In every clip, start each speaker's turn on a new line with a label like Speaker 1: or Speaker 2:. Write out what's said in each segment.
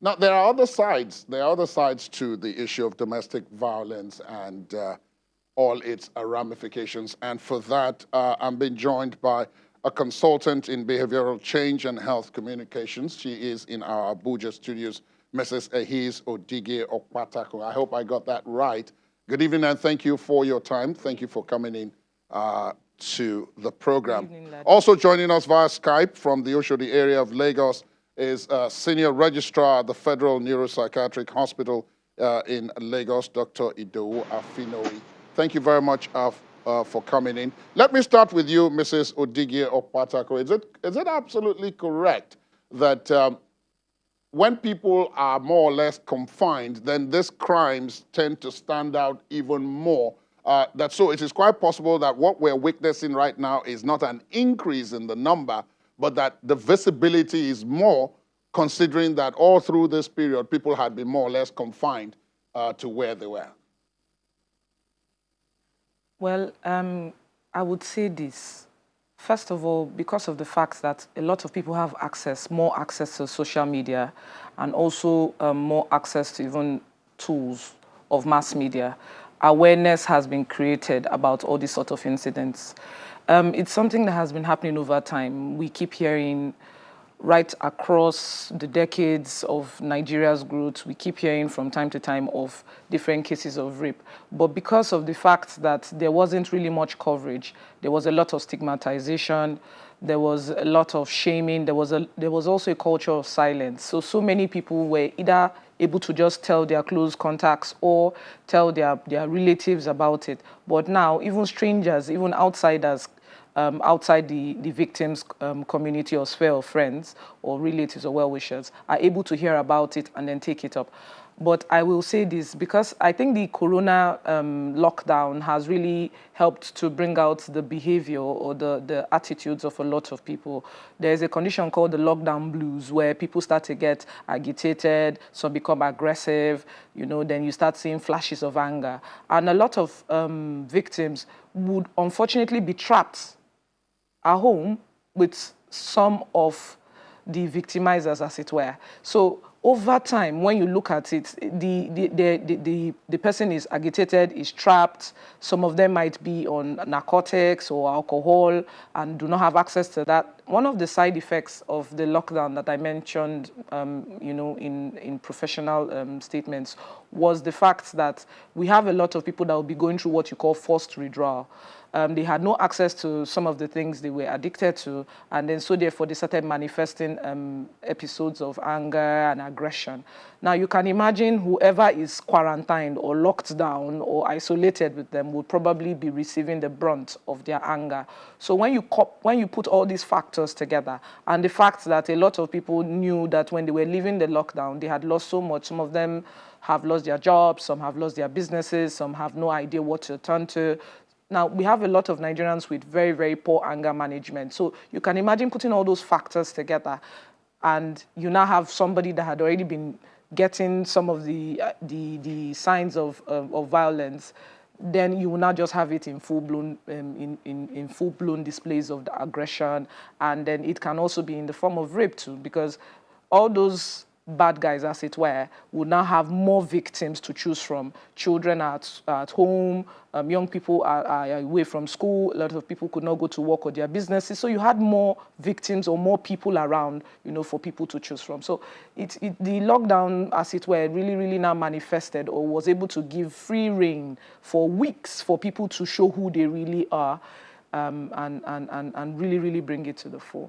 Speaker 1: Now, there are other sides. There are other sides to the issue of domestic violence and all its ramifications. And for that, I'm being joined by a consultant in behavioral change and health communications. She is in our Abuja studios, Mrs. Ehiz Odige Okpatako. I hope I got that right. Good evening, and thank you for your time. Thank you for coming in to the program.
Speaker 2: Good evening,
Speaker 1: also joining us via Skype from the Oshodi area of Lagos is Senior Registrar at the Federal Neuropsychiatric Hospital in Lagos, Dr. Idowu Afinowi. Thank you very much for coming in. Let me start with you, Mrs. Odige Okpatako. Is it absolutely correct that when people are more or less confined, then these crimes tend to stand out even more? So it is quite possible that what we're witnessing right now is not an increase in the number, but that the visibility is more, considering that all through this period, people had been more or less confined to where they were.
Speaker 2: Well, I would say this. First of all, because of the fact that a lot of people have more access to social media, and also more access to even tools of mass media, awareness has been created about all these sort of incidents. It's something that has been happening over time. We keep hearing right across the decades of Nigeria's growth, we keep hearing from time to time of different cases of rape. But because of the fact that there wasn't really much coverage, there was a lot of stigmatization, there was a lot of shaming, there was also a culture of silence. So many people were either able to just tell their close contacts or tell their relatives about it. But now, even strangers, even outsiders, outside the victim's community or sphere of friends or relatives or well-wishers are able to hear about it and then take it up. But I will say this, because I think the corona lockdown has really helped to bring out the behavior or the attitudes of a lot of people. There's a condition called the lockdown blues, where people start to get agitated, some become aggressive, then you start seeing flashes of anger. And a lot of victims would unfortunately be trapped at home with some of the victimizers, as it were. So over time, when you look at it, the person is agitated, is trapped. Some of them might be on narcotics or alcohol and do not have access to that. One of the side effects of the lockdown that I mentioned, in professional statements, was the fact that we have a lot of people that will be going through what you call forced withdrawal. They had no access to some of the things they were addicted to, and then so therefore they started manifesting episodes of anger and aggression. Now you can imagine whoever is quarantined or locked down or isolated with them would probably be receiving the brunt of their anger. So when you put all these factors together, and the fact that a lot of people knew that when they were leaving the lockdown, they had lost so much. Some of them have lost their jobs, some have lost their businesses, some have no idea what to turn to. Now, we have a lot of Nigerians with very, very poor anger management. So you can imagine putting all those factors together, and you now have somebody that had already been getting some of the signs of violence. Then you will now just have it in full-blown in full-blown displays of the aggression, and then it can also be in the form of rape too, because all those bad guys, as it were, will now have more victims to choose from. Children are at home, young people are away from school, a lot of people could not go to work or their businesses, so you had more victims or more people around, for people to choose from. So the lockdown, as it were, really, really now manifested or was able to give free rein for weeks for people to show who they really are, and really, really bring it to the fore.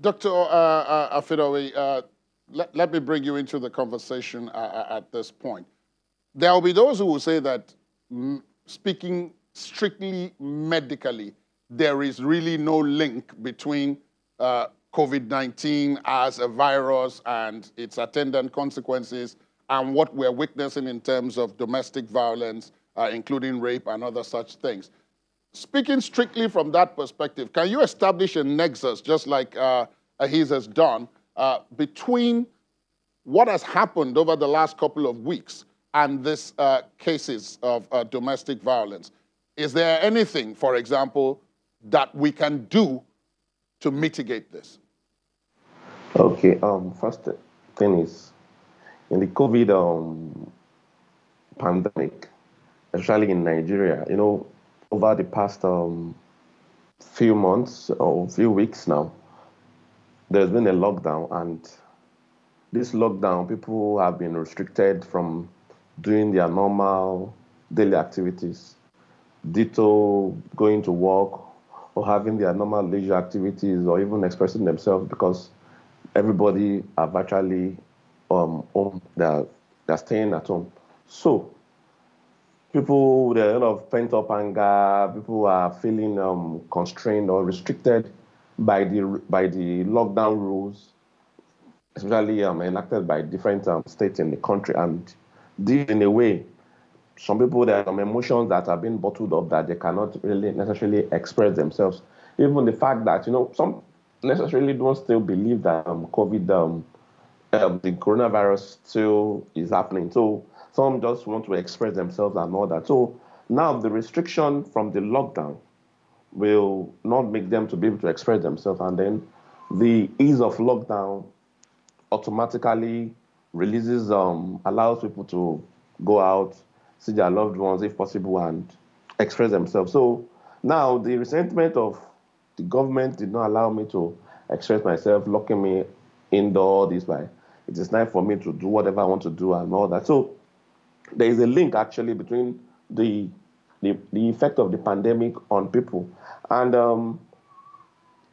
Speaker 1: Dr. Afinowi, let me bring you into the conversation at this point. There will be those who will say that, speaking strictly medically, there is really no link between COVID-19 as a virus and its attendant consequences and what we're witnessing in terms of domestic violence, including rape and other such things. Speaking strictly from that perspective, can you establish a nexus, just like Ahiz has done, between what has happened over the last couple of weeks and these cases of domestic violence? Is there anything, for example, that we can do to mitigate this?
Speaker 3: Okay, first thing is In the COVID pandemic, especially in Nigeria, over the past few months or few weeks now, there's been a lockdown, and this lockdown, people have been restricted from doing their normal daily activities, ditto going to work or having their normal leisure activities or even expressing themselves because everybody are virtually home. They're staying at home. So people, there are a lot of pent up anger. People are feeling constrained or restricted by the lockdown rules, especially enacted by different states in the country. And this, in a way, some people, there are some emotions that have been bottled up that they cannot really necessarily express themselves. Even the fact that some necessarily don't still believe that the coronavirus still is happening. So some just want to express themselves and all that. So now the restriction from the lockdown will not make them to be able to express themselves, and then the ease of lockdown automatically releases allows people to go out, see their loved ones if possible, and express themselves. So now the resentment of the government did not allow me to express myself, locking me indoor this way. It is time for me to do whatever I want to do and all that. So there is a link actually between the effect of the pandemic on people, and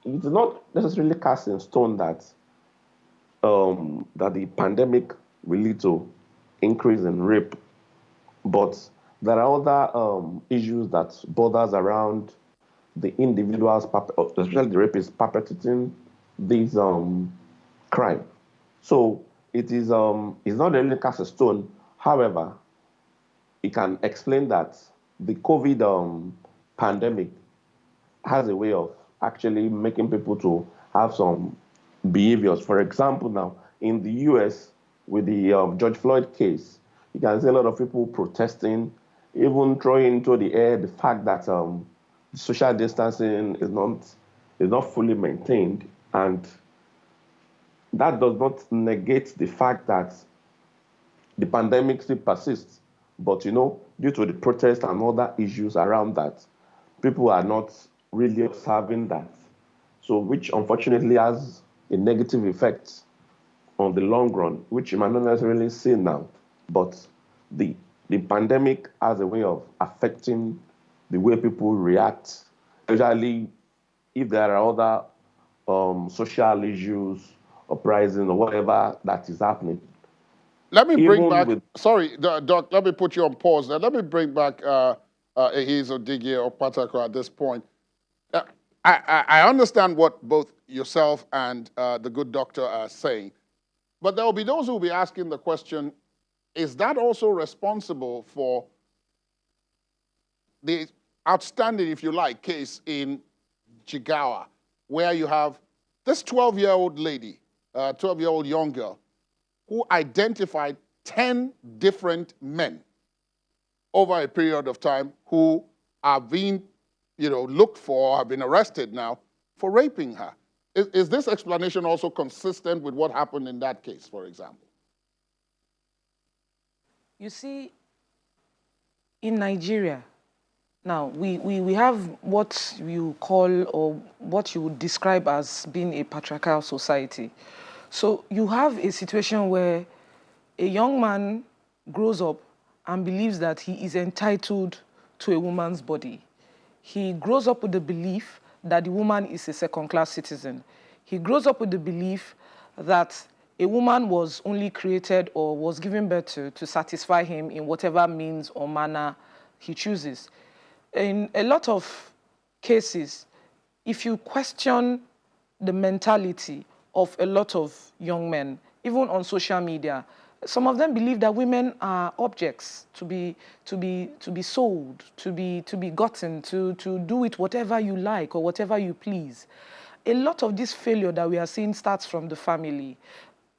Speaker 3: it's not necessarily cast in stone that the pandemic will lead to increase in rape, but there are other issues that borders around the individuals, especially the rapists, perpetrating these crime. So it's not really cast in stone. However, it can explain that the COVID pandemic has a way of actually making people to have some behaviors. For example, now in the US, with the George Floyd case, you can see a lot of people protesting, even throwing into the air the fact that social distancing is not fully maintained, and that does not negate the fact that the pandemic still persists. But due to the protest and other issues around that, people are not really observing that. So, which unfortunately has a negative effect on the long run, which you might not necessarily see now. But the the pandemic has a way of affecting the way people react, especially if there are other social issues, uprising, or whatever that is happening.
Speaker 1: Let me bring
Speaker 3: Even
Speaker 1: back,
Speaker 3: with
Speaker 1: sorry, Doc, let me put you on pause there. Let me bring back Ehizo Digie or Patako at this point. Uh, I understand what both yourself and the good doctor are saying, but there will be those who will be asking the question, is that also responsible for the outstanding, if you like, case in Jigawa, where you have this 12-year-old lady, 12-year-old young girl, who identified 10 different men over a period of time who are being, looked for, have been arrested now for raping her. Is this explanation also consistent with what happened in that case, for example?
Speaker 2: You see, in Nigeria, now we have what you call or what you would describe as being a patriarchal society. So you have a situation where a young man grows up and believes that he is entitled to a woman's body. He grows up with the belief that the woman is a second-class citizen. He grows up with the belief that a woman was only created or was given birth to satisfy him in whatever means or manner he chooses. In a lot of cases, if you question the mentality of a lot of young men, even on social media, some of them believe that women are objects to be sold, to be gotten, to do with whatever you like or whatever you please. A lot of this failure that we are seeing starts from the family.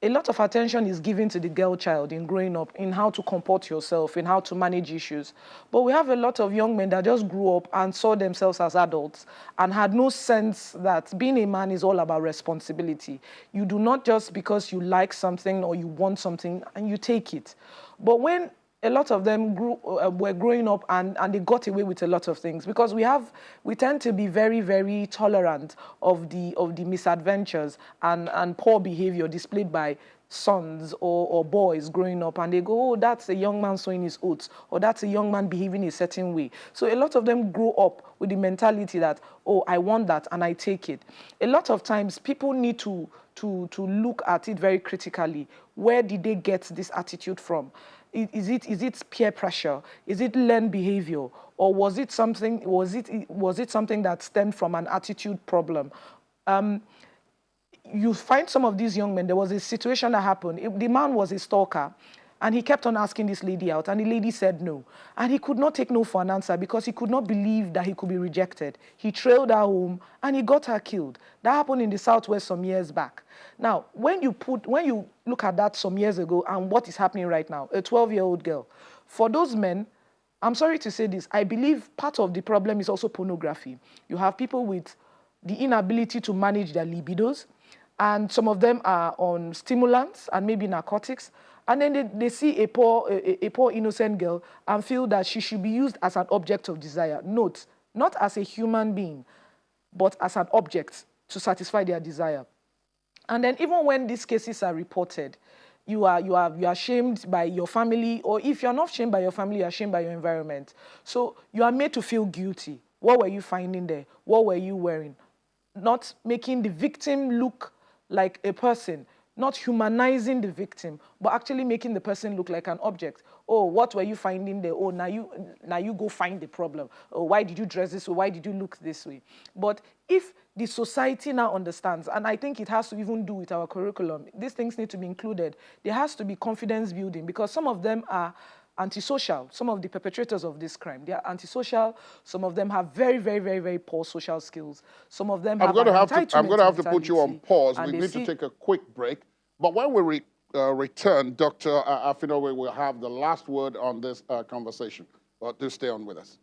Speaker 2: a lot of attention is given to the girl child in growing up, in how to comport yourself, in how to manage issues. But we have a lot of young men that just grew up and saw themselves as adults and had no sense that being a man is all about responsibility. You do not just because you like something or you want something and you take it. But when a lot of them were growing up and they got away with a lot of things because we tend to be very, very tolerant of the misadventures and poor behavior displayed by sons or boys growing up, and they go, oh, that's a young man sowing his oats, or that's a young man behaving a certain way. So a lot of them grow up with the mentality that, oh, I want that and I take it. A lot of times people need to look at it very critically. Where did they get this attitude from? Is it peer pressure? Is it learned behavior? Or was it something that stemmed from an attitude problem? You find some of these young men, there was a situation that happened. The man was a stalker, and he kept on asking this lady out, and the lady said no. And he could not take no for an answer because he could not believe that he could be rejected. He trailed her home, and he got her killed. That happened in the Southwest some years back. Now, when you look at that some years ago and what is happening right now, a 12-year-old girl, for those men, I'm sorry to say this, I believe part of the problem is also pornography. You have people with the inability to manage their libidos, and some of them are on stimulants and maybe narcotics, and then they see a poor innocent girl and feel that she should be used as an object of desire. Note, not as a human being, but as an object to satisfy their desire. And then even when these cases are reported, you are shamed by your family, or if you're not shamed by your family, you're shamed by your environment. So you are made to feel guilty. What were you finding there? What were you wearing? Not making the victim look like a person, not humanizing the victim, but actually making the person look like an object. Oh, what were you finding there? Oh, now you go find the problem. Oh, why did you dress this way? Why did you look this way? But if the society now understands, and I think it has to even do with our curriculum, these things need to be included. There has to be confidence building, because some of them are antisocial. Some of the perpetrators of this crime, they are antisocial. Some of them have very, very, very, very poor social skills. Some of them
Speaker 1: I'm going to have to put you on pause. We need to take a quick break. But when we return, Dr. Afinowe will have the last word on this conversation. But do stay on with us.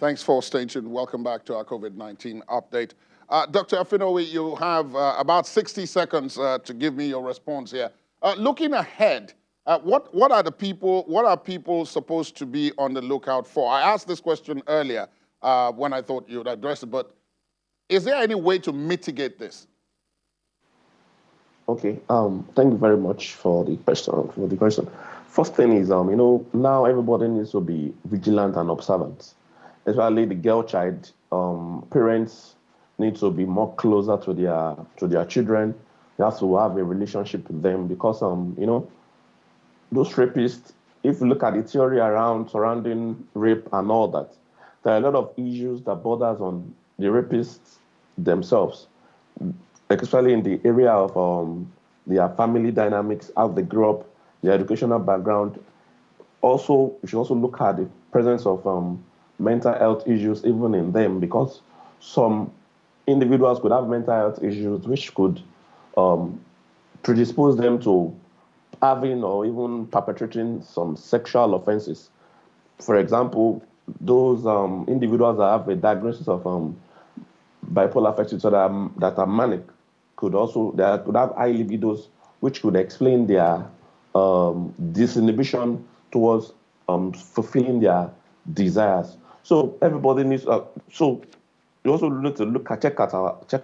Speaker 1: Thanks for staying tuned. Welcome back to our COVID-19 update. Dr. Afinowe, you have about 60 seconds to give me your response here. Looking ahead, what are people supposed to be on the lookout for? I asked this question earlier when I thought you would address it, but is there any way to mitigate this?
Speaker 3: Okay. Thank you very much for the question. First thing is, now everybody needs to be vigilant and observant, especially the girl child. Parents need to be more closer to their children. They have to have a relationship with them, because those rapists, if you look at the theory surrounding rape and all that, there are a lot of issues that borders on the rapists themselves, especially in the area of their family dynamics, how they grew up, their educational background. Also, you should also look at the presence of mental health issues even in them, because some individuals could have mental health issues which could predispose them to having or even perpetrating some sexual offenses. For example, those individuals that have a diagnosis of bipolar affective disorder that are manic could have high libidos, which could explain their disinhibition towards fulfilling their desires. So everybody needs. So you also need to check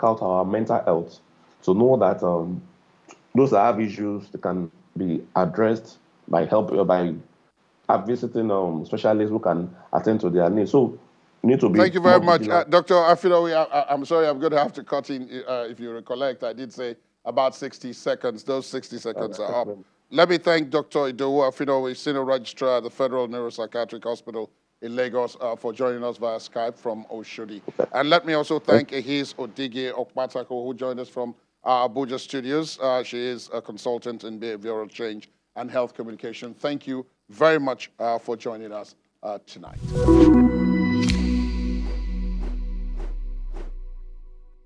Speaker 3: out our mental health to know that those that have issues, they can be addressed by visiting specialists who can attend to their needs. So you need to be.
Speaker 1: Thank you very much, Dr. Afinowe. I'm sorry, I'm going to have to cut in. If you recollect, I did say about 60 seconds. Those 60 seconds are up. Let me thank Dr. Idowu Afinowe, Senior Registrar at the Federal Neuropsychiatric Hospital in Lagos, for joining us via Skype from Oshodi. And let me also thank Ehis Odige Okpatako, who joined us from our Abuja studios. She is a consultant in behavioral change and health communication. Thank you very much for joining us tonight.